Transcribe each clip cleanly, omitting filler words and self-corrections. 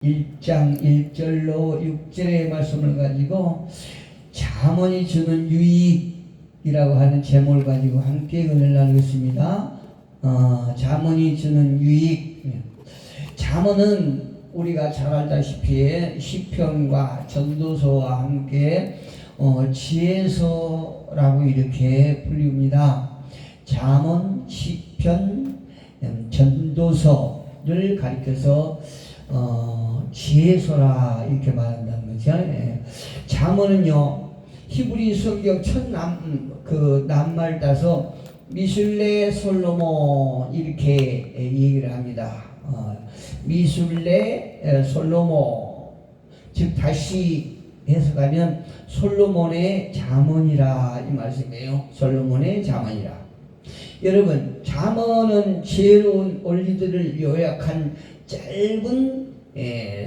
1장 1절로 6절의 말씀을 가지고 잠언이 주는 유익이라고 하는 제목을 가지고 함께 은혜를 나누겠습니다. 잠언이 주는 유익. 잠언은 우리가 잘 알다시피 시편과 전도서와 함께 지혜서라고 이렇게 불립니다. 잠언, 시편, 전도서를 가리켜서 지혜서라 이렇게 말한다는 거죠. 잠언은요 히브리 성경 첫 낱말 따서 미술레 솔로몬 이렇게 얘기를 합니다. 미술레 솔로몬, 즉 다시 해석하면 솔로몬의 잠언이라 이 말씀이에요. 솔로몬의 잠언이라. 여러분, 잠언은 지혜로운 원리들을 요약한 짧은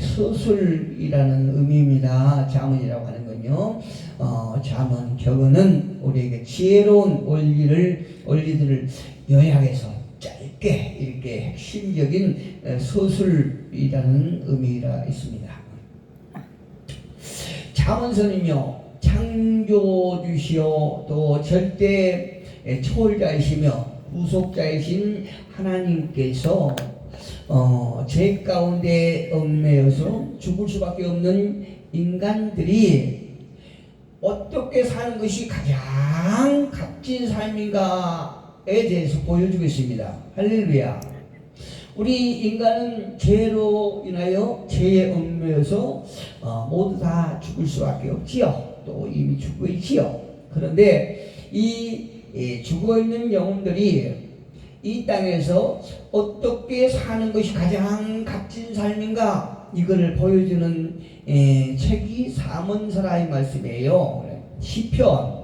서술이라는 의미입니다. 잠언이라고 하는 건요. 잠언, 격언은 우리에게 지혜로운 원리들을 요약해서 짧게 이렇게 핵심적인 서술이라는 의미가 있습니다. 잠언서는요, 창조주시오 또 절대 초월자이시며 구속자이신 하나님께서 죄 가운데 얽매여서 죽을 수밖에 없는 인간들이 어떻게 사는 것이 가장 값진 삶인가에 대해서 보여주고 있습니다. 할렐루야. 우리 인간은 죄로 인하여 죄에 얽매여서 모두 다 죽을 수밖에 없지요. 또 이미 죽어 있지요. 그런데 이 죽어있는 영혼들이 이 땅에서 어떻게 사는 것이 가장 값진 삶인가, 이거를 보여주는 책이 잠언서라 이 말씀이에요. 시편,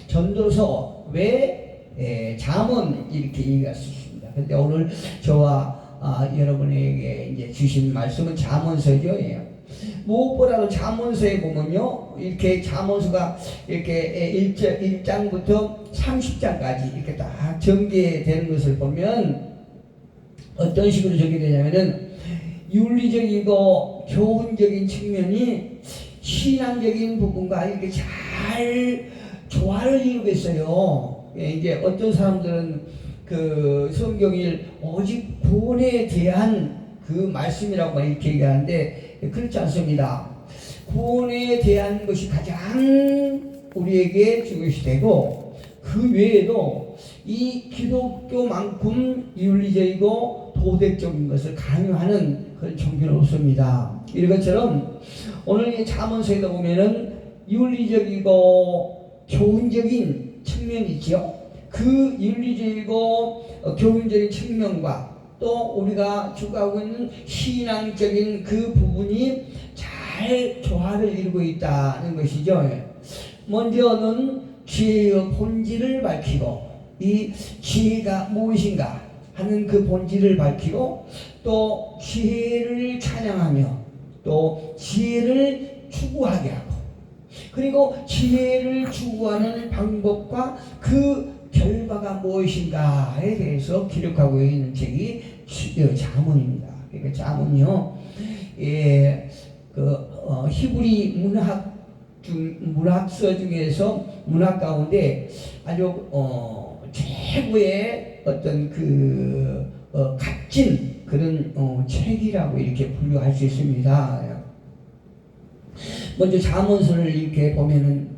전도서, 잠언 이렇게 얘기할 수 있습니다. 근데 오늘 저와 여러분에게 이제 주신 말씀은 잠언서죠. 무엇보다도 잠언서에 보면요, 이렇게 잠언서가 이렇게 1장부터 30장까지 이렇게 딱 전개되는 것을 보면 어떤 식으로 전개되냐면은 윤리적이고 교훈적인 측면이 신앙적인 부분과 이렇게 잘 조화를 이루고 있어요. 이제 어떤 사람들은 그 성경을 오직 구원에 대한 그 말씀이라고 이렇게 얘기하는데 그렇지 않습니다. 구원에 대한 것이 가장 우리에게 중요시 되고, 그 외에도 이 기독교만큼 윤리적이고 도덕적인 것을 강요하는 그런 종교는 없습니다. 이런 것처럼 오늘 이 잠언서에도 보면은 윤리적이고 교훈적인 측면이 있죠. 그 윤리적이고 교훈적인 측면과 또 우리가 추구하고 있는 신앙적인 그 부분이 잘 조화를 이루고 있다는 것이죠. 먼저는 지혜의 본질을 밝히고, 이 지혜가 무엇인가 하는 그 본질을 밝히고, 또 지혜를 찬양하며 또 지혜를 추구하게 하고, 그리고 지혜를 추구하는 방법과 그 결과가 무엇인가에 대해서 기록하고 있는 책이 잠언입니다. 그러니까 잠언이요, 히브리 문학서 중에서 문학 가운데 아주 최고의 어떤 값진 그런 책이라고 이렇게 분류할 수 있습니다. 먼저 잠언서를 이렇게 보면은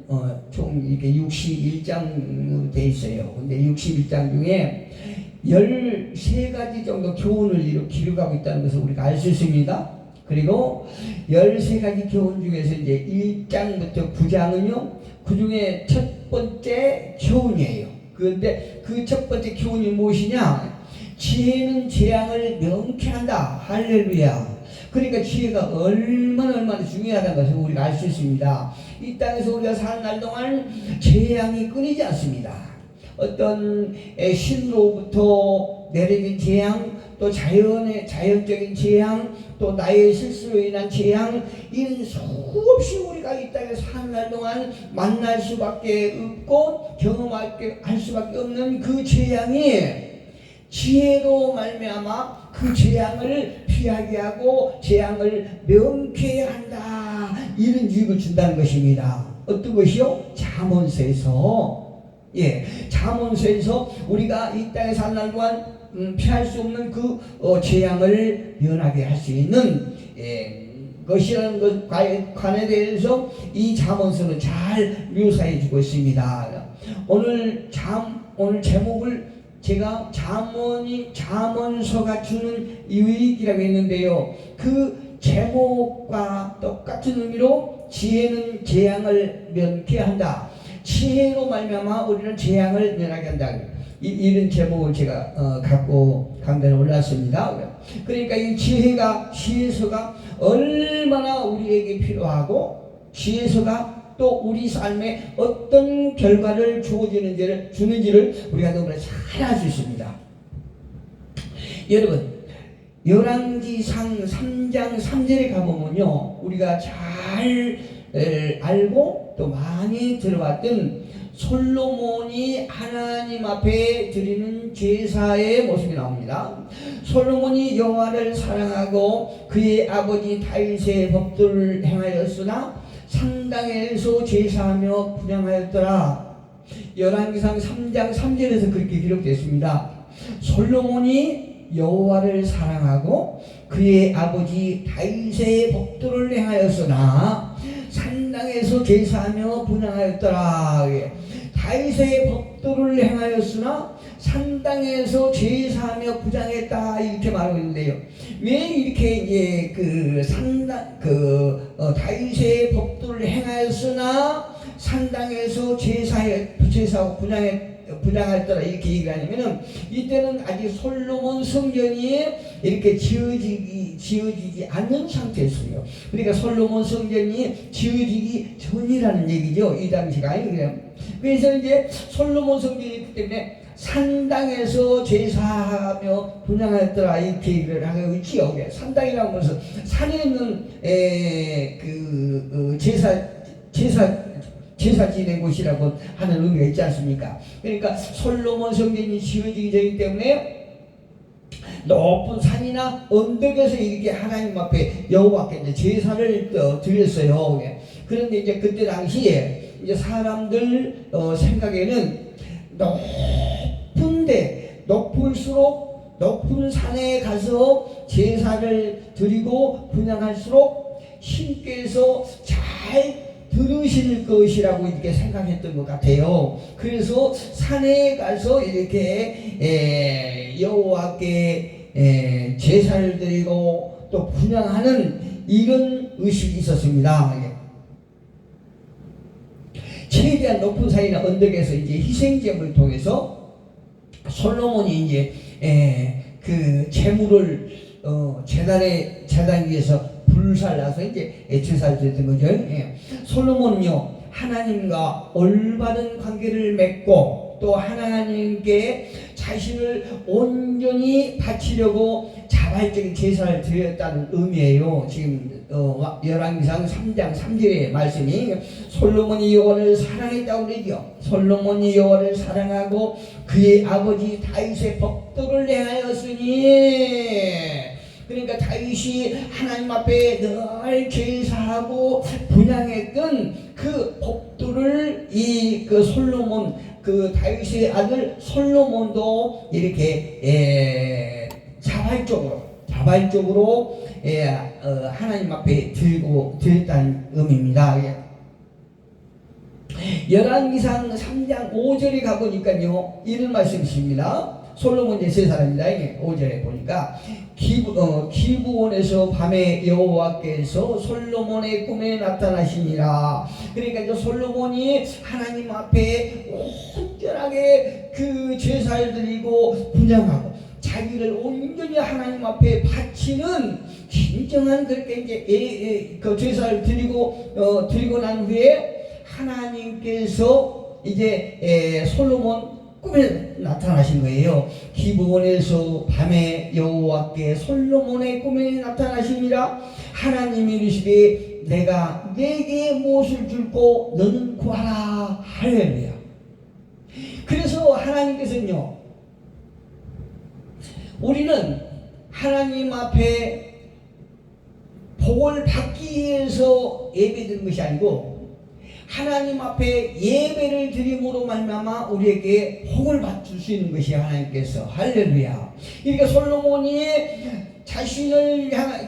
총 이렇게 61장 돼 있어요. 근데 61장 중에 13가지 정도 교훈을 기록하고 있다는 것을 우리가 알 수 있습니다. 그리고 13가지 교훈 중에서 이제 1장부터 9장은요, 그 중에 첫 번째 교훈이에요. 그런데 그 첫 번째 교훈이 무엇이냐? 지혜는 재앙을 명쾌한다. 할렐루야. 그러니까 지혜가 얼마나 중요하다는 것을 우리가 알 수 있습니다. 이 땅에서 우리가 사는 날 동안 재앙이 끊이지 않습니다. 어떤 신로부터 내려진 재앙, 또 자연적인 재앙, 또 나의 실수로 인한 재앙, 이는 수없이 우리가 이 땅에 사는 날 동안 만날 수밖에 없고 경험할 수밖에 없는 그 재앙이 지혜로 말미암아 그 재앙을 피하게 하고 재앙을 면케해야 한다. 이런 유익을 준다는 것입니다. 어떤 것이요? 잠언서에서 잠언서에서 우리가 이 땅에 산 날 동안 피할 수 없는 그 재앙을 면하게 할 수 있는 것이라는 것에 관해 대해서 이 잠언서는 잘 묘사해 주고 있습니다. 오늘 제목을 제가 잠언서가 주는 유익이라고 했는데요. 그 제목과 똑같은 의미로 지혜는 재앙을 면케한다. 지혜로 말미암아 우리는 재앙을 면하게 한다. 이런 제목을 제가 갖고 강단에 올랐습니다. 그러니까 이 지혜서가 얼마나 우리에게 필요하고 지혜서가 또 우리 삶에 어떤 결과를 주는지를 우리가 너무나 잘 알 수 있습니다. 여러분, 열왕기상 3장 3절에 가보면요, 우리가 잘 알고 또 많이 들어봤던 솔로몬이 하나님 앞에 드리는 제사의 모습이 나옵니다. 솔로몬이 여호와를 사랑하고 그의 아버지 다윗의 법도를 행하였으나 산당에서 제사하며 분향하였더라. 열왕기상 3장 3절에서 그렇게 기록됐습니다. 솔로몬이 여호와를 사랑하고 그의 아버지 다윗의 법도를 행하였으나 산당에서 제사하며 분향하였더라. 다윗의 법도를 행하였으나 산당에서 제사하며 분향했다, 이렇게 말하고 있는데요. 왜 이렇게 다윗의 법도를 행하였으나 산당에서 제사하고 분향했더라 이렇게 얘기를 하냐면은, 이때는 아직 솔로몬 성전이 이렇게 지어지지 않는 상태였어요. 그러니까 솔로몬 성전이 지어지기 전이라는 얘기죠, 이 당시가. 그래서 이제 솔로몬 성전이 있기 때문에 산당에서 제사하며 분향했더라 이렇게 얘기를 하고 있지요. 산당이라고 하면서 산에 있는 제사 지낸 곳이라고 하는 의미가 있지 않습니까? 그러니까 솔로몬 성전이 지어지기 전이기 때문에 높은 산이나 언덕에서 이렇게 하나님 앞에 여호와께 이제 제사를 드렸어요. 그런데 이제 그때 당시에 이제 사람들 생각에는 높을수록 높은 산에 가서 제사를 드리고 분향할수록 신께서 잘 들으실 것이라고 이렇게 생각했던 것 같아요. 그래서 산에 가서 이렇게 여호와께 제사를 드리고 또 분향하는 이런 의식이 있었습니다. 최대한 높은 산이나 언덕에서 이제 희생제물을 통해서 솔로몬이 이제 그 제물을 제단 위에서 불살라서 이제 제사를 드렸던 거죠. 솔로몬은요, 하나님과 올바른 관계를 맺고 또 하나님께 자신을 온전히 바치려고 자발적인 제사를 드렸다는 의미예요. 지금 열왕기상 3장 3절의 말씀이 솔로몬이 여호와를 사랑했다고 그러죠. 솔로몬이 여호와를 사랑하고 그의 아버지 다윗의 법도를 행하였으니, 그러니까 다윗이 하나님 앞에 늘 제사하고 분향했던 그 법도를 그 솔로몬, 그 다윗의 아들 솔로몬도 이렇게 자발적으로 하나님 앞에 드렸다는 의미입니다. 열왕기상 3장 5절에 가보니까요, 이런 말씀이 있습니다. 솔로몬의 세 사람입니다. 5절에 보니까 기브온에서 밤에 여호와께서 솔로몬의 꿈에 나타나시니라. 그러니까 이제 솔로몬이 하나님 앞에 온전하게 그 제사를 드리고 분향하고 자기를 온전히 하나님 앞에 바치는 진정한 그렇게 이제 그 제사를 드리고 난 후에 하나님께서 이제 솔로몬 꿈에 나타나신 거예요. 기브온에서 밤에 여호와께 솔로몬의 꿈에 나타나시니라. 하나님이 이르시되 내가 네게 무엇을 줄고 너는 구하라. 할렐루야. 그래서 하나님께서는요, 우리는 하나님 앞에 복을 받기 위해서 예배드리는 것이 아니고 하나님 앞에 예배를 드림으로 말미암아 우리에게 복을 받을 수 있는 것이 하나님께서. 할렐루야. 그러니까 솔로몬이 자신을 향한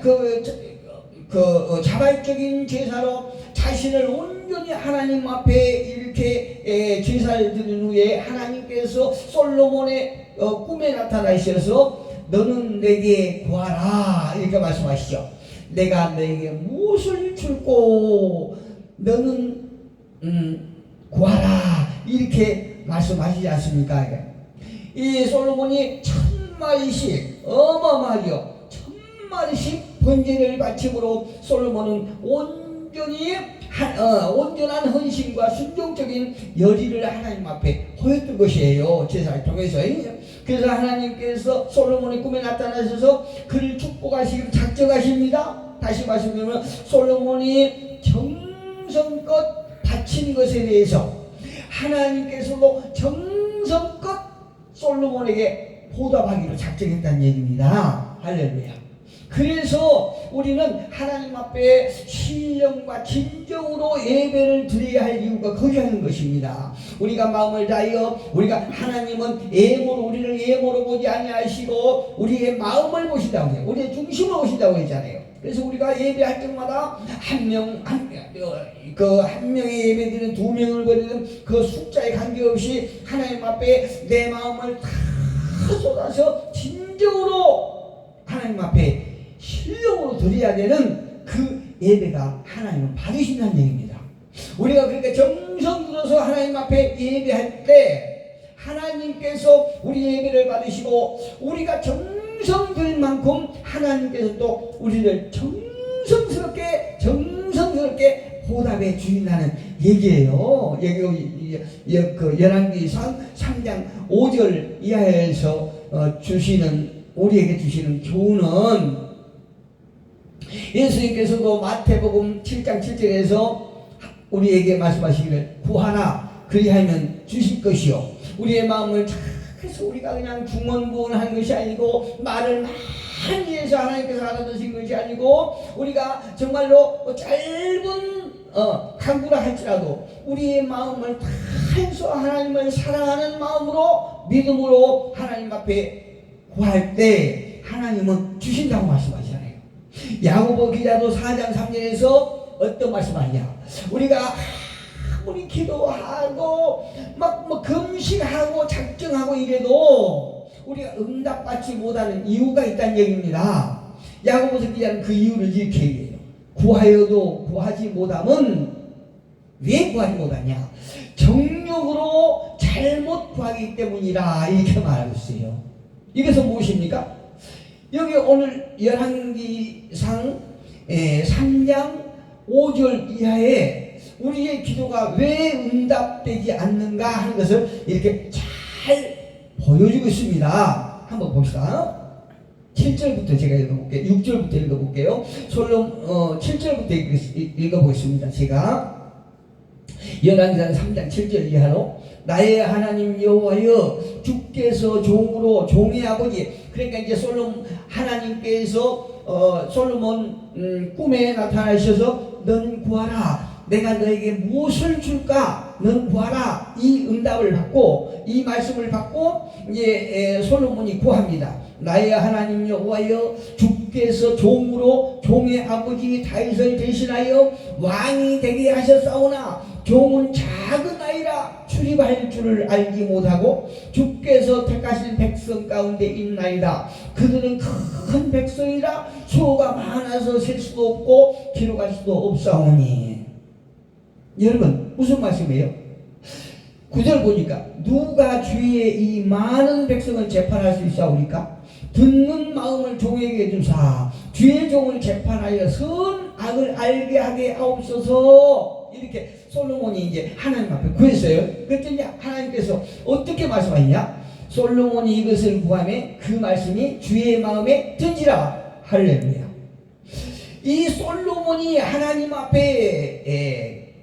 자발적인 제사로 자신을 온전히 하나님 앞에 이렇게 제사를 드린 후에 하나님께서 솔로몬의 꿈에 나타나셔서 너는 내게 구하라 이렇게 말씀하시죠. 내가 너에게 무엇을 줄고 너는 구하라 이렇게 말씀하시지 않습니까? 이 솔로몬이 1000마리씩 어마어마하죠. 1000마리씩 번제를 바침으로 솔로몬은 온전한 헌신과 순종적인 열의를 하나님 앞에 보였던 것이에요. 제사를 통해서. 그래서 하나님께서 솔로몬의 꿈에 나타나셔서 그를 축복하시기로 작정하십니다. 다시 말씀드리면 솔로몬이 정성껏 바친 것에 대해서 하나님께서도 정성껏 솔로몬에게 보답하기로 작정했다는 얘기입니다. 할렐루야. 그래서 우리는 하나님 앞에 신령과 진정으로 예배를 드려야 할 이유가 거기 하는 것입니다. 우리가 마음을 다하여 우리가 하나님은 우리를 예모로 보지 아니하시고 우리의 마음을 보신다고 해요. 우리의 중심을 보신다고 했잖아요. 그래서 우리가 예배할 때마다 한 명의 예배드리는 2명을 버리는 그 숫자에 관계없이 하나님 앞에 내 마음을 다 쏟아서 진정으로 하나님 앞에 신령으로 드려야 되는 그 예배가 하나님은 받으신다는 얘기입니다. 우리가 그러니까 정성 들어서 하나님 앞에 예배할 때 하나님께서 우리 예배를 받으시고 우리가 정성 들 만큼 하나님께서 또 우리를 정성스럽게 보답해 주신다는 얘기예요. 그 열왕기상 3장 5절 이하에서 우리에게 주시는 교훈은 예수님께서도 마태복음 7장 7절에서 우리에게 말씀하시기를 구하라 그리하면 주실 것이요. 우리의 마음을 착해서 우리가 그냥 중언부언하는 것이 아니고 말을 많이 해서 하나님께서 알아두신 것이 아니고 우리가 정말로 짧은 간구라 할지라도 우리의 마음을 다해서 하나님을 사랑하는 마음으로 믿음으로 하나님 앞에 구할 때 하나님은 주신다고 말씀하시잖아요. 야고보 기자도 4장 3절에서 어떤 말씀하냐? 우리가 아무리 기도하고 막 금식하고 작정하고 이래도 우리가 응답받지 못하는 이유가 있다는 얘기입니다. 야고보서 기자는 그 이유를 이렇게 얘기해요. 구하여도 구하지 못함은 왜 구하지 못하냐? 정욕으로 잘못 구하기 때문이라 이렇게 말하고 있어요. 이것은 무엇입니까? 여기 오늘 열왕기상 3장 5절 이하에 우리의 기도가 왜 응답되지 않는가 하는 것을 이렇게 잘 보여주고 있습니다. 한번 봅시다. 7절부터 제가 읽어볼게요. 6절부터 읽어볼게요. 7절부터 읽어보겠습니다. 제가 열왕기상 3장 7절 이하로 나의 하나님 여호와여 주께서 종으로 종의 아버지 그러니까 이제 하나님께서 솔로몬 꿈에 나타나셔서 너는 구하라 내가 너에게 무엇을 줄까 너는 구하라 이 응답을 받고 이 말씀을 받고 이제 솔로몬이 구합니다. 나의 하나님 여호와여 주께서 종으로 종의 아버지 다윗을 대신하여 왕이 되게 하셨사오나 종은 작은 아이라 출입할 줄을 알지 못하고 주께서 택하신 백성 가운데 있나이다. 그들은 큰 백성이라 수가 많아서 셀 수도 없고 기록할 수도 없사오니. 여러분 무슨 말씀이에요? 9절 보니까 누가 주의 이 많은 백성을 재판할 수 있사오니까 듣는 마음을 종에게 주사 주의 종을 재판하여 선악을 알게 하게 하옵소서. 이렇게 솔로몬이 이제 하나님 앞에 구했어요. 그랬더니 하나님께서 어떻게 말씀하시냐? 솔로몬이 이것을 구하매 그 말씀이 주의 마음에 든지라. 할렐루야. 이 솔로몬이 하나님 앞에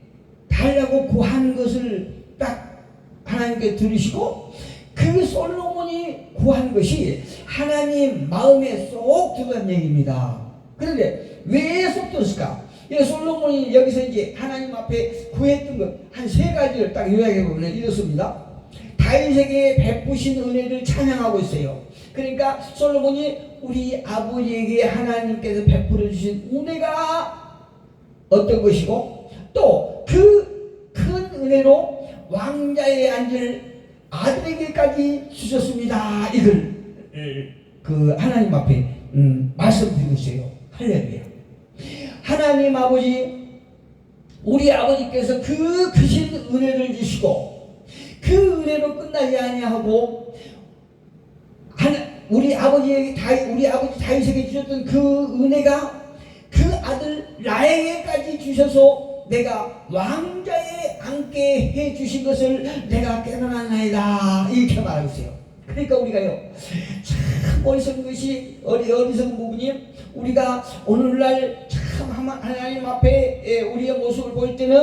달라고 구한 것을 딱 하나님께 들으시고 그 솔로몬이 구한 것이 하나님 마음에 쏙 들어간 얘기입니다. 그런데 왜 쏟았을까? 솔로몬이 여기서 이제 하나님 앞에 구했던 것 한 세 가지를 딱 요약해 보면 이렇습니다. 다윗에게 베푸신 은혜를 찬양하고 있어요. 그러니까 솔로몬이 우리 아버지에게 하나님께서 베풀어 주신 은혜가 어떤 것이고, 또 그 큰 은혜로 왕자에 앉을 아들에게까지 주셨습니다. 이걸 그 하나님 앞에 말씀드리고 있어요. 할렐루야. 하나님 아버지, 우리 아버지께서 그 크신 은혜를 주시고, 그 은혜로 끝나지 아니하고 우리 아버지 다윗에게 주셨던 그 은혜가 그 아들 라에게까지 주셔서 내가 왕자에 앉게 해 주신 것을 내가 깨달았나이다, 이렇게 말하고 있어요. 그러니까 우리가요, 참 어리석은 것이, 어리석은 부분이, 우리가 오늘날 참 하나님 앞에 우리의 모습을 볼 때는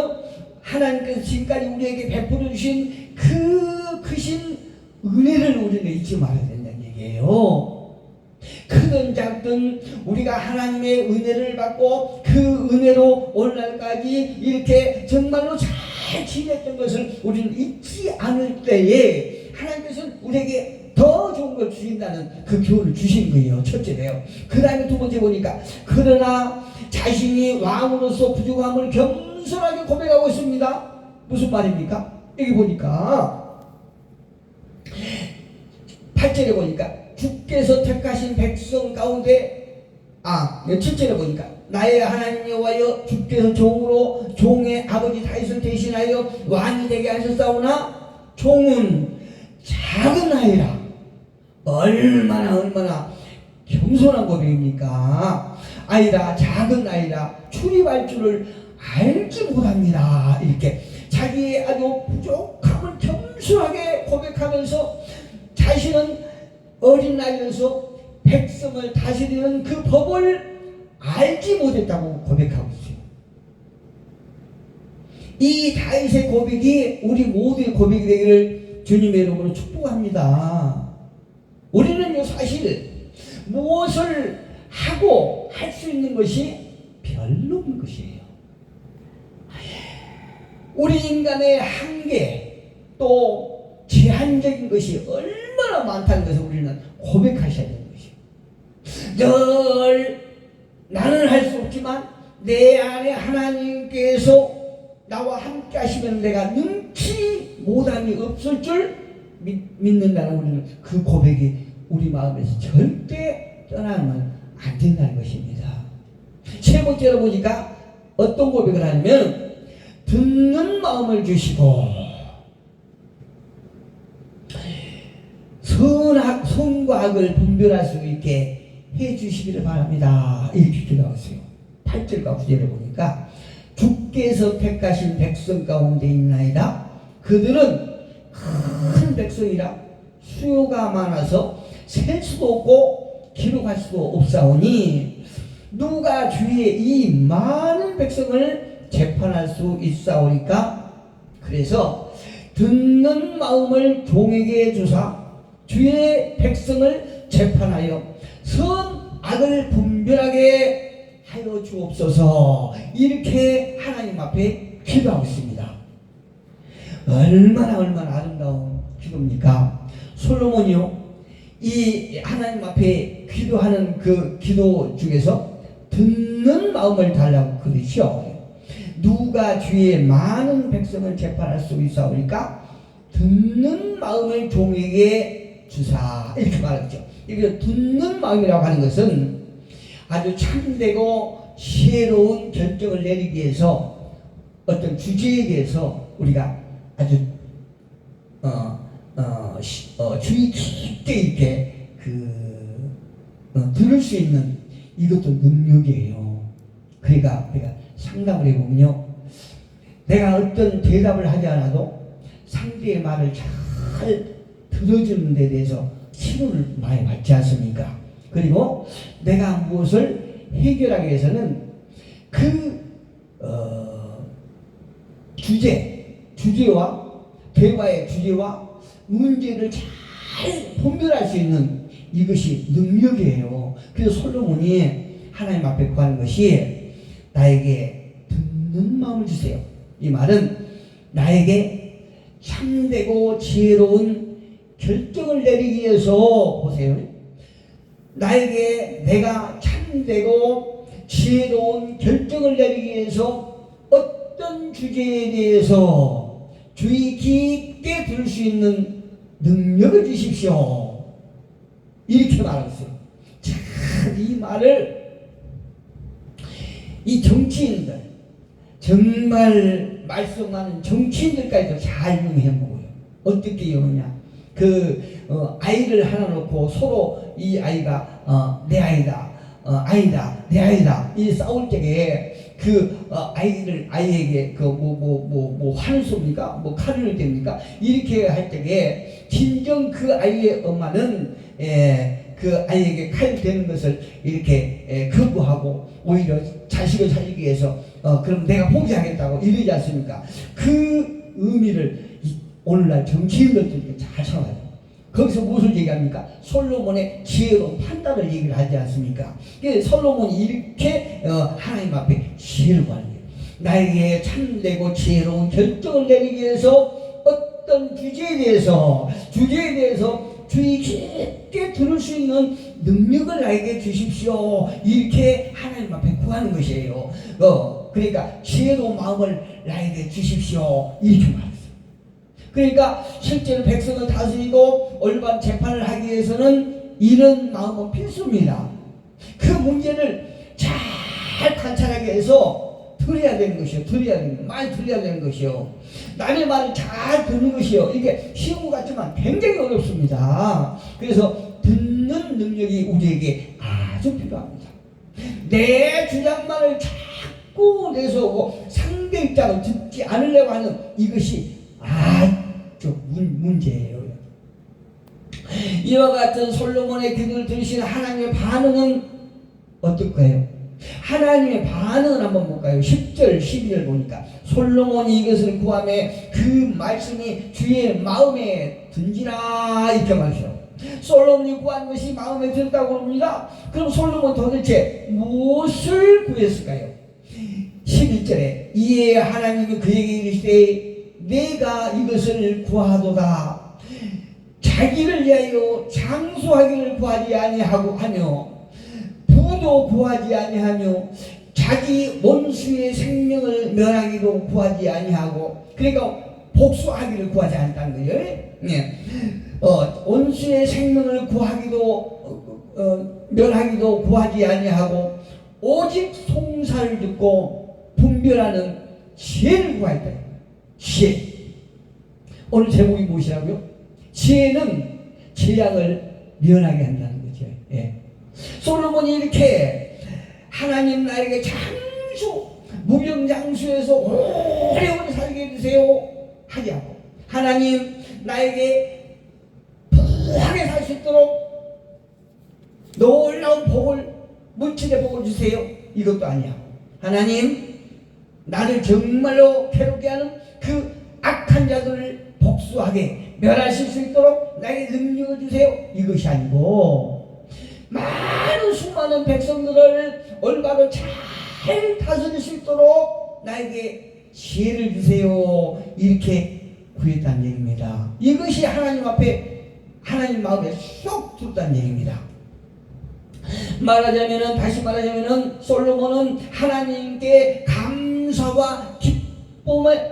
하나님께서 지금까지 우리에게 베풀어 주신 그 크신 은혜를 우리는 잊지 말아야 된다는 얘기예요. 크든 작든 우리가 하나님의 은혜를 받고 그 은혜로 오늘날까지 이렇게 정말로 잘 지냈던 것을 우리는 잊지 않을 때에 하나님께서는 우리에게 더 좋은 걸 주신다는 그 교훈을 주신 거예요. 첫째래요. 그 다음에 두 번째 보니까, 그러나 자신이 왕으로서 부족함을 겸손하게 고백하고 있습니다. 무슨 말입니까? 여기 보니까 8절에 보니까 주께서 택하신 백성 가운데, 7절에 보니까 나의 하나님 여호와여, 주께서 종의 아버지 다윗을 대신하여 왕이 되게 하셨사오나 종은 작은 아이라. 얼마나 겸손한 고백입니까? 아이라, 작은 아이라 출입할 줄을 알지 못합니다. 이렇게 자기의 아주 부족함을 겸손하게 고백하면서 자신은 어린 나이에서 백성을 다스리는 그 법을 알지 못했다고 고백하고 있어요. 이 다윗의 고백이 우리 모두의 고백이 되기를 주님의 이름으로 축복합니다. 우리는요, 사실 무엇을 하고 할 수 있는 것이 별로 없는 것이에요. 우리 인간의 한계, 또 제한적인 것이 얼마나 많다는 것을 우리는 고백하셔야 되는 것이에요. 늘 나는 할 수 없지만 내 안에 하나님께서 나와 함께 하시면 내가 능치 못함이 없을 줄 믿는다는 우리는 그 고백이 우리 마음에서 절대 떠나면 안 된다는 것입니다. 세 번째로 보니까 어떤 고백을 하냐면, 듣는 마음을 주시고 선과 악을 분별할 수 있게 해 주시기를 바랍니다. 이렇게 기도하세요. 8절과 9절에 보니까 주께서 택하신 백성 가운데 있나이다. 그들은 큰 백성이라 수요가 많아서 셀 수도 없고 기록할 수도 없사오니 누가 주의 이 많은 백성을 재판할 수 있사오니까. 그래서 듣는 마음을 종에게 주사 주의 백성을 재판하여 선 악을 분별하게 하여 주옵소서. 이렇게 하나님 앞에 기도하고 있습니다. 얼마나 아름다운 기도입니까? 솔로몬이요, 이 하나님 앞에 기도하는 그 기도 중에서 듣는 마음을 달라고 그러시오. 누가 주의 많은 백성을 재판할 수 있사오니까 듣는 마음을 종에게 주사, 이렇게 말하죠. 이게 듣는 마음이라고 하는 것은 아주 참되고 새로운 결정을 내리기 위해서 어떤 주제에 대해서 우리가 아주 주의 깊게 이렇게 들을 수 있는 이것도 능력이에요. 그러니까 우리가 상담을 해보면요, 내가 어떤 대답을 하지 않아도 상대의 말을 잘 들어주는 데 대해서 치료를 많이 받지 않습니까? 그리고 내가 무엇을 해결하기 위해서는 그 주제와 대화의 주제와 문제를 잘 분별할 수 있는 이것이 능력이에요. 그래서 솔로몬이 하나님 앞에 구하는 것이 나에게 듣는 마음을 주세요. 이 말은 나에게 참되고 지혜로운 결정을 내리기 위해서, 보세요, 나에게 내가 참되고 지혜로운 결정을 내리기 위해서 어떤 주제에 대해서 주의 깊게 들을 수 있는 능력을 주십시오. 이렇게 말했어요. 자, 이 말을 이 정치인들, 정말 말썽하는 정치인들까지도 잘 이용해 먹어요. 어떻게 이용하냐? 아이를 하나 놓고 서로 이 아이가 내 아이다, 아니다, 내 아이다, 이 싸울 때에 아이에게 화를 쏩니까? 칼을 댑니까? 이렇게 할 때에 진정 그 아이의 엄마는 그 아이에게 칼 대는 것을 이렇게 거부하고 오히려 자식을 살리기 위해서 그럼 내가 포기하겠다고 이러지 않습니까? 그 의미를 오늘날 정치인들도 이렇게 잘 참아요. 거기서 무엇을 얘기합니까? 솔로몬의 지혜로운 판단을 얘기를 하지 않습니까? 솔로몬이 이렇게 하나님 앞에 지혜를 구하는 거예요. 나에게 참되고 지혜로운 결정을 내리기 위해서 어떤 주제에 대해서 주의 깊게 들을 수 있는 능력을 나에게 주십시오. 이렇게 하나님 앞에 구하는 것이에요. 그러니까 지혜로운 마음을 나에게 주십시오. 이렇게 말했어요. 그러니까 실제로 백성을 다스리고 올바른 재판을 하기 위해서는 이런 마음은 필수입니다. 그 문제를 잘 관찰하기 위해서 들어야 되는 것이요. 많이 들어야 되는 것이요. 남의 말을 잘 듣는 것이요. 이게 쉬운 것 같지만 굉장히 어렵습니다. 그래서 듣는 능력이 우리에게 아주 필요합니다. 내 주장만을 자꾸 내세우고 상대 입장을 듣지 않으려고 하는 이것이 아주 문제예요. 이와 같은 솔로몬의 기도를 들으신 하나님의 반응은 어떨까요? 하나님의 반응을 한번 볼까요? 10절, 12절 보니까 솔로몬이 이것을 구하매 그 말씀이 주의 마음에 든지라 이렇게 말해요. 솔로몬이 구한 것이 마음에 들었다고 합니다. 그럼 솔로몬 도대체 무엇을 구했을까요? 11절에 이에 하나님이 그에게 이르시되 내가 이것을 구하도다. 자기를 위하여 장수하기를 구하지 아니하고 하며 부도 구하지 아니하며 자기 원수의 생명을 멸하기도 구하지 아니하고, 그러니까 복수하기를 구하지 않았다는 거예요. 네. 원수의 생명을 구하기도 멸하기도 구하지 아니하고 오직 송사를 듣고 분별하는 지혜를 구하였다. 지혜. 오늘 제목이 무엇이라고요? 지혜는 재앙을 면하게 한다는 거죠. 예. 솔로몬이 이렇게 하나님 나에게 장수, 무병장수에서 오래오래 살게 해주세요 하지 않고, 하나님 나에게 부하게 살 수 있도록 놀라운 복을, 물질의 복을 주세요, 이것도 아니야. 하나님 나를 정말로 괴롭게 하는 그 악한 자들을 복수하게 멸하실 수 있도록 나에게 능력을 주세요, 이것이 아니고 많은 수많은 백성들을 올바로 잘 다스릴 수 있도록 나에게 지혜를 주세요, 이렇게 구했다는 얘기입니다. 이것이 하나님 앞에, 하나님 마음에 쏙 들었다는 얘기입니다. 다시 말하자면은 솔로몬은 하나님께 감사와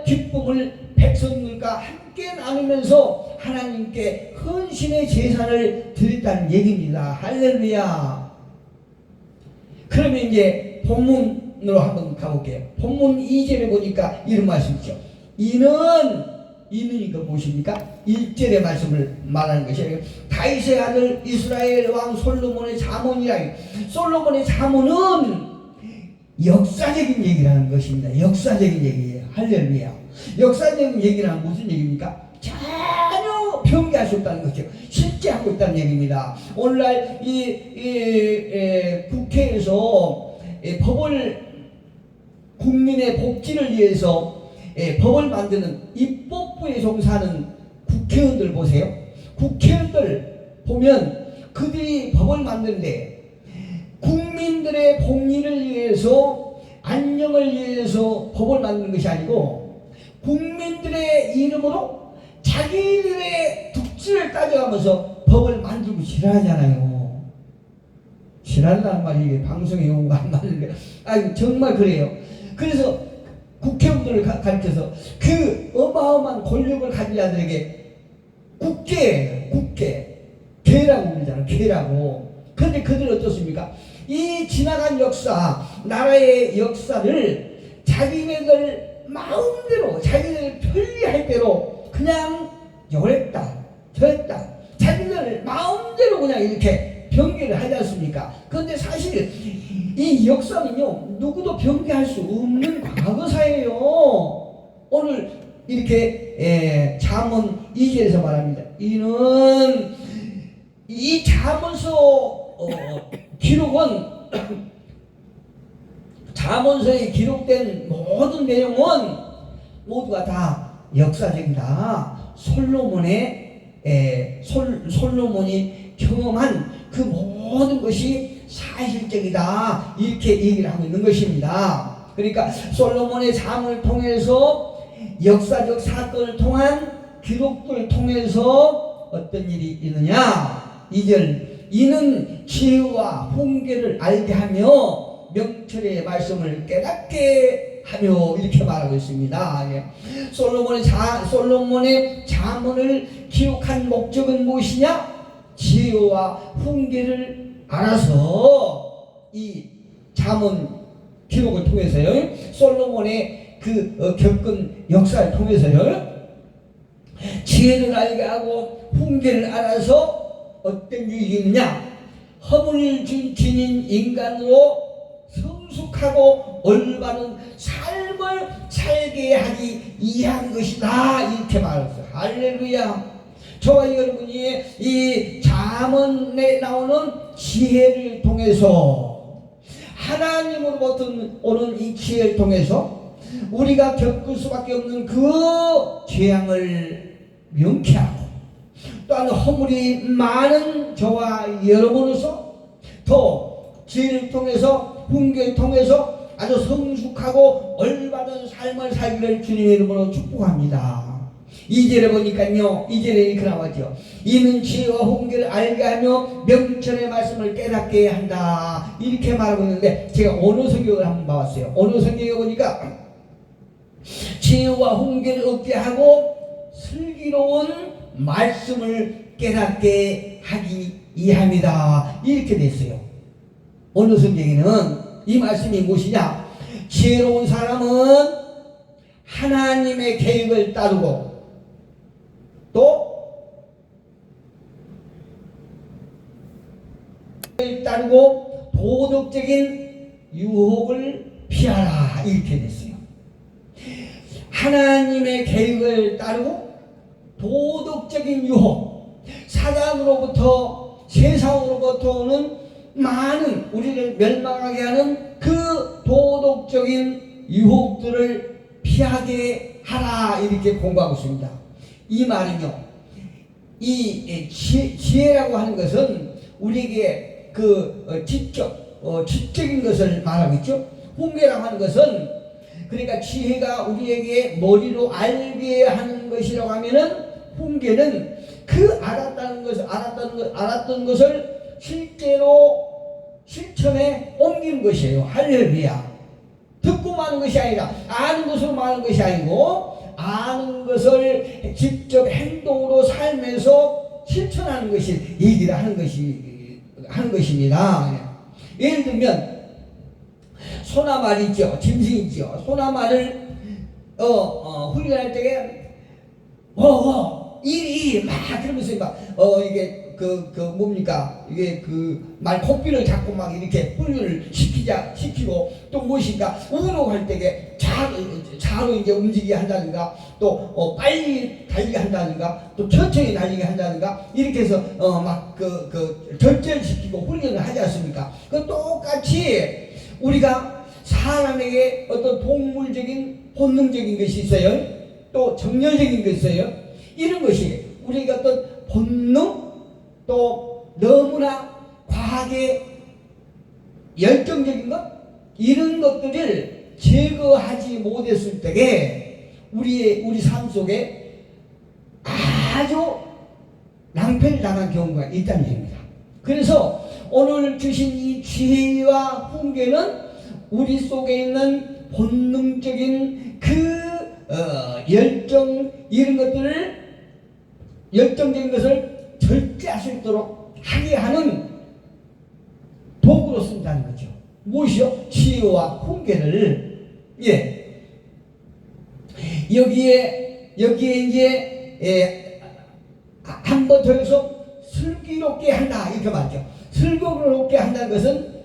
기쁨을 백성들과 함께 나누면서 하나님께 헌신의 제사를 드렸다는 얘기입니다. 할렐루야. 그러면 이제 본문으로 한번 가볼게요. 본문 2절에 보니까 이런 말씀이죠. 이는이가 무엇입니까? 1절의 말씀을 말하는 것이에요. 다윗의 아들 이스라엘 왕 솔로몬의 자문이라. 솔로몬의 자문은 역사적인 얘기를 하는 것입니다. 역사적인 얘기예요. 할렐루야. 역사적인 얘기란 무슨 얘기입니까? 전혀 변개할 수 없다는 것이죠. 실제 하고 있다는 얘기입니다. 오늘날 국회에서 국민의 복지를 위해서 법을 만드는 입법부에 종사하는 국회의원들 보세요. 국회의원들 보면 그들이 법을 만드는데 국민들 국민들의 복리를 위해서, 안녕을 위해서 법을 만드는 것이 아니고 국민들의 이름으로 자기들의 득실을 따져가면서 법을 만들고 지랄하잖아요. 지랄이라는 말이 방송에 온 거 안 맞는데, 정말 그래요. 그래서 국회의원들을 가르쳐서 그 어마어마한 권력을 가진 자들에게 개라고 부르잖아요. 개라고. 그런데 그들은 어떻습니까? 이 지나간 역사, 나라의 역사를 자기네들 마음대로, 자기네들 편리할 대로 그냥 요랬다 저랬다 자기들 마음대로 그냥 이렇게 변개를 하지 않습니까? 그런데 사실 이 역사는요, 누구도 변개할 수 없는 과거사예요. 오늘 이렇게 잠언 2절에서 말합니다. 이는 이 잠언서 기록은 잠언서에 기록된 모든 내용은 모두가 다 역사적이다. 솔로몬이 경험한 그 모든 것이 사실적이다. 이렇게 얘기를 하고 있는 것입니다. 그러니까 솔로몬의 삶을 통해서 역사적 사건을 통한 기록들을 통해서 어떤 일이 있느냐? 2절 이는 지혜와 훈계를 알게 하며 명철의 말씀을 깨닫게 하며 이렇게 말하고 있습니다. 솔로몬의 잠언을 기록한 목적은 무엇이냐? 지혜와 훈계를 알아서 이 잠언 기록을 통해서요, 솔로몬의 겪은 역사를 통해서요, 지혜를 알게 하고 훈계를 알아서 어떤 유익이 있느냐? 허물을 지닌 인간으로 성숙하고 올바른 삶을 살게 하기 위한 것이다. 이렇게 말했어요. 할렐루야. 저와 여러분이 이 잠언에 나오는 지혜를 통해서, 하나님으로부터 오는 이 지혜를 통해서 우리가 겪을 수밖에 없는 그 재앙을 명쾌하고, 또한 허물이 많은 저와 여러분으로서 더 지혜를 통해서, 훈계를 통해서 아주 성숙하고 올바른 삶을 살기를 주님의 이름으로 축복합니다. 2절에 보니까요, 2절에 이렇게 나왔죠. 이는 지혜와 훈계를 알게 하며 명철의 말씀을 깨닫게 한다. 이렇게 말하고 있는데, 제가 어느 성경을 한번 봐봤어요. 어느 성경에 보니까 지혜와 훈계를 얻게 하고 슬기로운 말씀을 깨닫게 하기 위함이다. 이렇게 됐어요. 어느 성경에는 이 말씀이 무엇이냐? 지혜로운 사람은 하나님의 계획을 따르고 또 도덕적인 유혹을 피하라. 이렇게 됐어요. 하나님의 계획을 따르고 도덕적인 유혹, 사단으로부터, 세상으로부터 오는 많은 우리를 멸망하게 하는 그 도덕적인 유혹들을 피하게 하라. 이렇게 공부하고 있습니다. 이 말은요, 이 지혜라고 하는 것은 우리에게 지적인 것을 말하고 있죠. 훈계라고 하는 것은, 그러니까 지혜가 우리에게 머리로 알게 하는 것이라고 하면은, 훈계는 그 알았던 것을 실제로 실천에 옮기는 것이에요. 할렐루야. 듣고 마는 것이 아니라, 아는 것으로 마는 것이 아니고, 아는 것을 직접 행동으로 살면서 실천하는 것이 얘기를 하는 것입니다. 예를 들면 소나말 있죠. 짐승 있죠. 소나말을 훈련할 때에 이리 막 그러면서 막 이게 뭡니까, 이게 말 코피를 잡고 막 이렇게 훈련을 시키고, 또 무엇인가 우럭할 때에 자로 이제 움직이게 한다든가, 또 빨리 달리게 한다든가, 또 천천히 달리게 한다든가, 이렇게 해서 막 절제시키고 훈련을 하지 않습니까? 그 똑같이 우리가 사람에게 어떤 동물적인 본능적인 것이 있어요. 또 정열적인 것이 있어요. 이런 것이 우리가 어떤 본능, 또 너무나 과하게 열정적인 것 이런 것들을 제거하지 못했을 때에 우리 삶 속에 아주 낭패를 당한 경우가 있다는 얘기입니다. 그래서 오늘 주신 이 지혜와 훈계는 우리 속에 있는 본능적인 열정 이런 것들을 열정적인 것을 절제할 수 있도록 하게 하는 도구로 쓴다는 거죠. 무엇이요? 지혜와 훈계를 여기에 이제 한 번 더 해서 슬기롭게 한다 이렇게 말죠. 슬기롭게 한다는 것은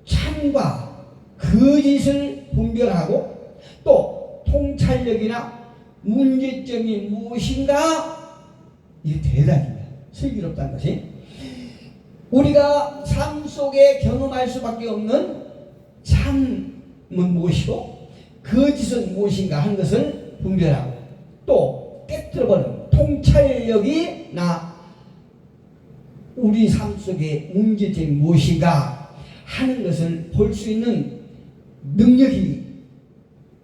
참과 거짓을 분별하고 또 통찰력이나 문제점이 무엇인가 이게 대단합니다. 슬기롭다는 것이 우리가 삶 속에 경험할 수밖에 없는 참은 무엇이고 거짓은 무엇인가 하는 것을 분별하고 또 깨뜨려버리는 통찰력이 나 우리 삶 속에 문제점이 무엇인가 하는 것을 볼 수 있는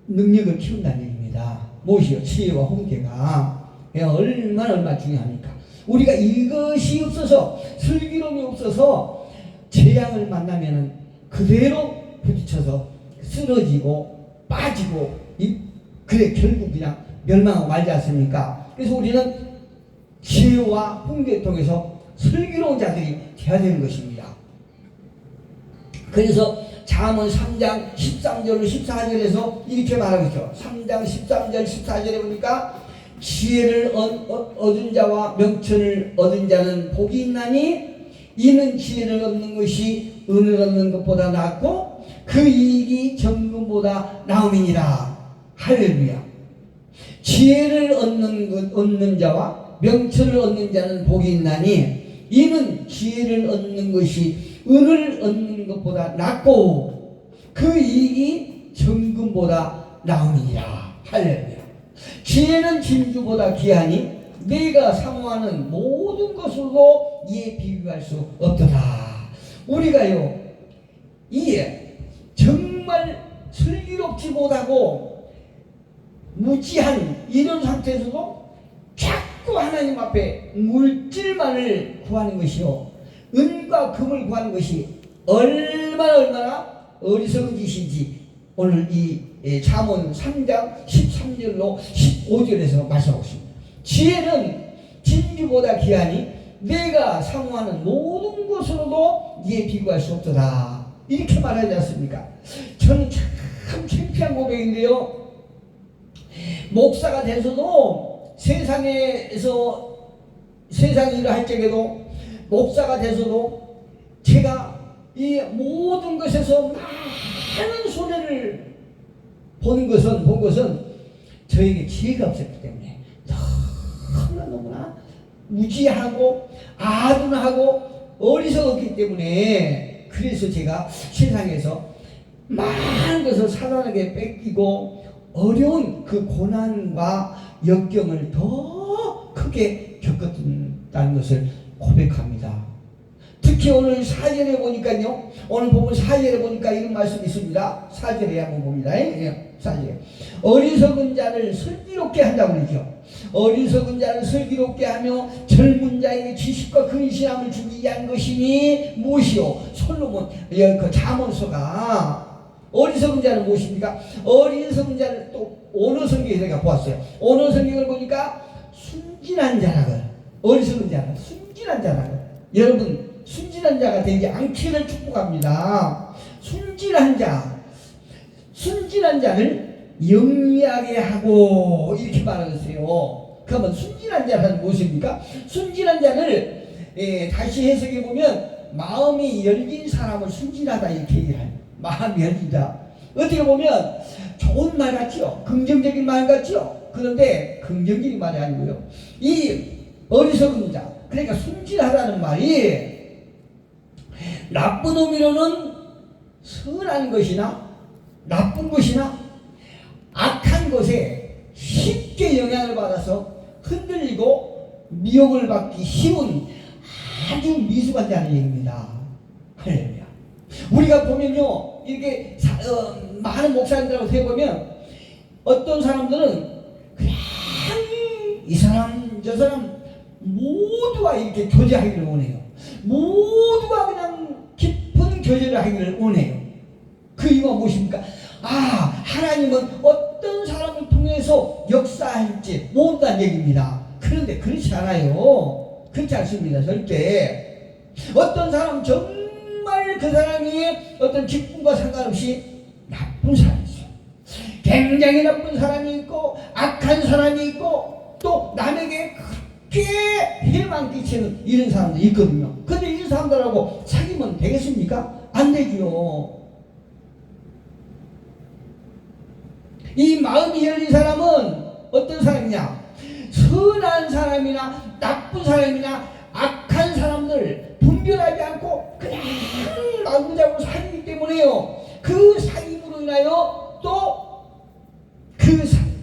능력을 키운다는 얘기입니다. 무엇이요? 지혜와 훈계가 얼마나 중요합니까? 우리가 이것이 없어서 슬기로움이 없어서 재앙을 만나면 그대로 부딪혀서 쓰러지고 빠지고 그래 결국 그냥 멸망하고 말지 않습니까? 그래서 우리는 지혜와 훈계를 통해서 슬기로운 자들이 되어야 되는 것입니다. 그래서 잠언 3장 13절 14절에서 이렇게 말하고 있죠. 3장 13절 14절에 보니까 지혜를 얻은 자와 명철을 얻은 자는 복이 있나니 이는 지혜를 얻는 것이 은을 얻는 것보다 낫고 그 이익이 정금보다 나음이니라. 할렐루야. 지혜를 얻는 자와 명철을 얻는 자는 복이 있나니 이는 지혜를 얻는 것이 은을 얻는 것보다 낫고 그 이익이 정금보다 나음이니라. 할렐루야. 지혜는 진주보다 귀하니 내가 사모하는 모든 것으로도 이에 비교할 수 없도다. 우리가요 이에 정말 슬기롭지 못하고 무지한 이런 상태에서도 자꾸 하나님 앞에 물질만을 구하는 것이요 은과 금을 구하는 것이 얼마나 어리석은 짓인지 오늘 이 잠언 3장 13절로 15절에서 말씀하고 있습니다. 지혜는 진주보다 귀하니 내가 사모하는 모든 것으로도 이에 비교할 수 없도다. 이렇게 말하지 않습니까? 저는 참 창피한 고백인데요. 목사가 돼서도 세상 일을 할 적에도 목사가 돼서도 제가 이 모든 것에서 많은 손해를 본 것은 저에게 지혜가 없었기 때문에 너무나 무지하고 아둔하고 어리석었기 때문에 그래서 제가 세상에서 많은 것을 사단에게 뺏기고 어려운 그 고난과 역경을 더 크게 겪었다는 것을 고백합니다. 특히 오늘 4절에 보니까요. 오늘 보면 4절에 보니까 이런 말씀이 있습니다. 4절에 한번 봅니다. 4절에 어리석은 자를 슬기롭게 한다고 그러죠. 어리석은 자를 슬기롭게 하며 젊은 자에게 지식과 근신함을 주기 위한 것이니 무엇이요? 솔로몬 그 잠언서가 어리석은 자는 무엇입니까? 어리석은 자를 또 어느 성경에 제가 보았어요. 어느 성경을 보니까 순진한 자라고. 어리석은 자는 순진한 자라고. 여러분 순진한 자가 되지 않기를 축복합니다. 순진한 자를 영리하게 하고 이렇게 말하세요. 그러면 순진한 자는 무엇입니까? 순진한 자를 다시 해석해 보면 마음이 열린 사람을 순진하다 이렇게 얘기해요. 마음이 열린다. 어떻게 보면 좋은 말 같죠? 긍정적인 말 같죠? 그런데 긍정적인 말이 아니고요. 이 어리석은 자, 그러니까 순진하다는 말이 나쁜 의미로는 선한 것이나 나쁜 것이나 악한 것에 쉽게 영향을 받아서 흔들리고 미혹을 받기 쉬운 아주 미숙한 자는 얘기입니다. 할렐루야. 우리가 보면요, 이렇게 많은 목사님들하고 해보면 어떤 사람들은 그냥 이 사람 저 사람 모두가 이렇게 교제하기를 원해요. 모두가 그냥 깊은 교제를 하기를 원해요. 그 이유가 무엇입니까? 하나님은 어떤 사람을 통해서 역사할지 모른다는 얘기입니다. 그런데 그렇지 않아요. 그렇지 않습니다. 절대. 어떤 사람 정말 그 사람이 어떤 직분과 상관없이 나쁜 사람이 있어요. 굉장히 나쁜 사람이 있고 악한 사람이 있고 또 남에게 그렇게 해만 끼치는 이런 사람도 있거든요. 근데 이런 사람들하고 사귀면 되겠습니까? 안 되지요. 이 마음이 열린 사람은 어떤 사람이냐? 선한 사람이나 나쁜 사람이나 악한 사람들 분별하지 않고 그냥 마구잡이로 사귀기 때문에요. 그 사귐으로 인하여 또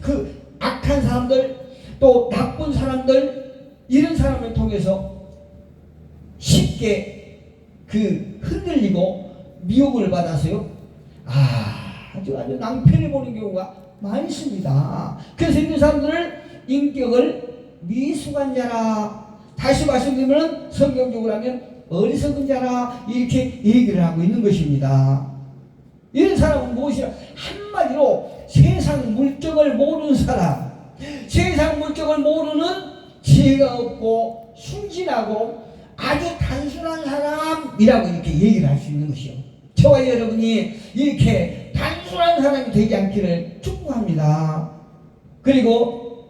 그 악한 사람들 또 나쁜 사람들 이런 사람을 통해서 쉽게 흔들리고 미혹을 받아서요. 아주 낭패를 보는 경우가 많습니다. 그래서 이런 사람들을 인격을 미숙한 자라, 다시 말씀드리면 성경적으로 하면 어리석은 자라 이렇게 얘기를 하고 있는 것입니다. 이런 사람은 무엇이냐? 한마디로 세상 물정을 모르는 사람, 세상 물정을 모르는 지혜가 없고 순진하고 아주 단순한 사람이라고 이렇게 얘기를 할 수 있는 것이요. 저와 여러분이 이렇게 단순한 사람이 되지 않기를 축복합니다. 그리고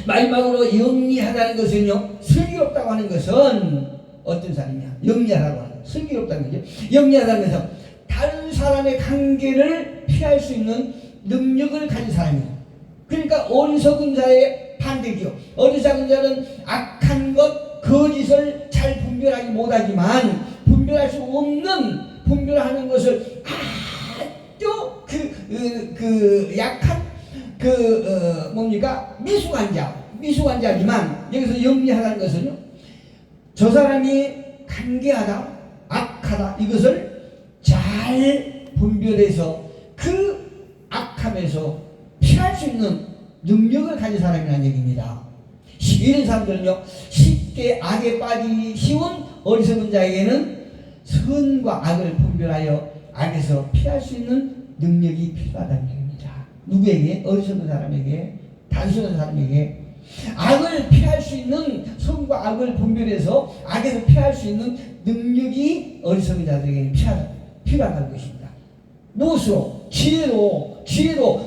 마지막으로 영리하다는 것은요, 슬기롭다고 하는 것은 어떤 사람이냐? 영리하다고 하는 것, 슬기롭다는 거죠. 영리하다는 것은 다른 사람의 관계를 피할 수 있는 능력을 가진 사람이에요. 그러니까 어리석은 자의 반대죠. 어리석은 자는 악한 것, 거짓을 잘 분별하지 못하지만 분별할 수 없는 분별하는 것을 아주 약한 미숙한 자지만 여기서 영리하다는 것은요, 저 사람이 간계하다, 악하다 이것을 잘 분별해서 그 악함에서 피할 수 있는 능력을 가진 사람이라는 얘기입니다. 이런 사람들은요, 쉽게 악에 빠지기 쉬운 어리석은 자에게는 선과 악을 분별하여 악에서 피할 수 있는 능력이 필요하다는 얘기입니다. 누구에게? 어리석은 사람에게, 단순한 사람에게 악을 피할 수 있는, 선과 악을 분별해서 악에서 피할 수 있는 능력이 어리석은 자들에게 필요하다는 것입니다. 무엇으로? 지혜로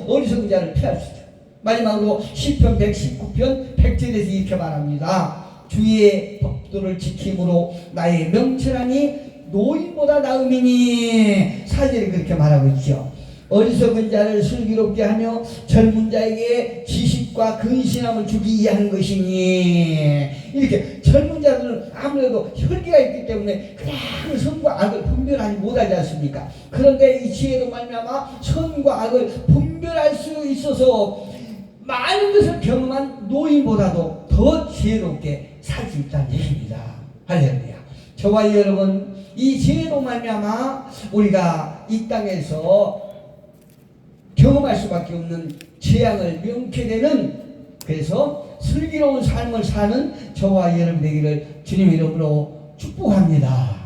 어리석은 자를 피할 수 있다. 마지막으로 시편 119편 100절에서 이렇게 말합니다. 주의 법도를 지킴으로 나의 명철하니 노인보다 나음이니. 4절에 그렇게 말하고 있죠. 어리석은 자를 슬기롭게 하며 젊은 자에게 지식과 근신함을 주기 위한 것이니. 이렇게 젊은 자들은 아무래도 혈기가 있기 때문에 그냥 선과 악을 분별하지 못하지 않습니까? 그런데 이 지혜로 말미암아 선과 악을 분별할 수 있어서 많은 것을 경험한 노인보다도 더 지혜롭게 살 수 있다는 얘기입니다. 할렐루야. 저와 여러분, 이 지혜로 말미암아 우리가 이 땅에서 경험할 수밖에 없는 재앙을 면케 되는, 그래서 슬기로운 삶을 사는 저와 여러분 되기를 주님의 이름으로 축복합니다.